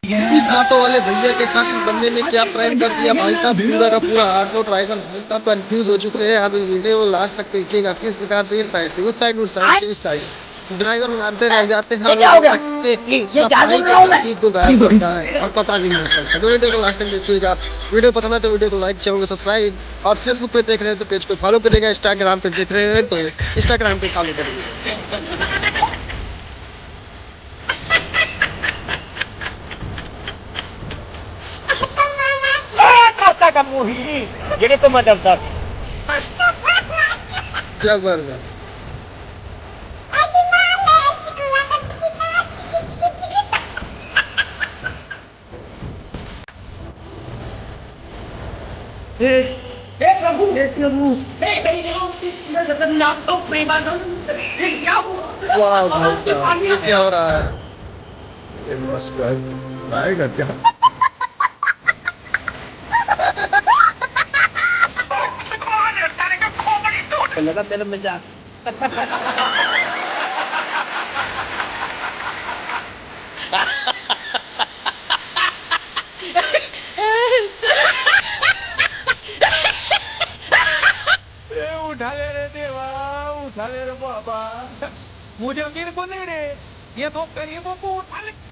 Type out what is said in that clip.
इस ऑटो वाले भैया के साथ इस बंदे ने क्या प्रैंक कर दिया भाई साहब, पूरा का पूरा ऑटो ड्राइवर भाई साहब कंफ्यूज हो चुके हैं। अब वीडियो लास्ट तक देखिएगा किस प्रकार से इस साइड से उस साइड, उस साइड से इस साइड ड्राइवर मारते रह जाते हैं और सफाई के साथ ही को गायब करता है और पता भी नहीं चलता। तो वीडियो को लास्ट तक देखिएगा। वीडियो पसंद है तो वीडियो को लाइक, चैनल को सब्सक्राइब, और फेसबुक पे देख रहे हैं तो पेज को फॉलो करेगा, इंस्टाग्राम पे देख रहे हैं तो इंस्टाग्राम पे फॉलो करेंगे। का मुही जेडे तो मतलब था जबरदस्त। हे प्रभु हे जगन्नाथ तो प्रेमानंद ये क्या हुआ? वाह भाई साहब, ये क्या हो रहा है? ये मस्त है। आएगा क्या? लगा मेरा मजाक। उठा ले रे देवा, उठा ले रे बाबा, मुझे गिर को नहीं रे, ये तो गरीबों को उठा ले।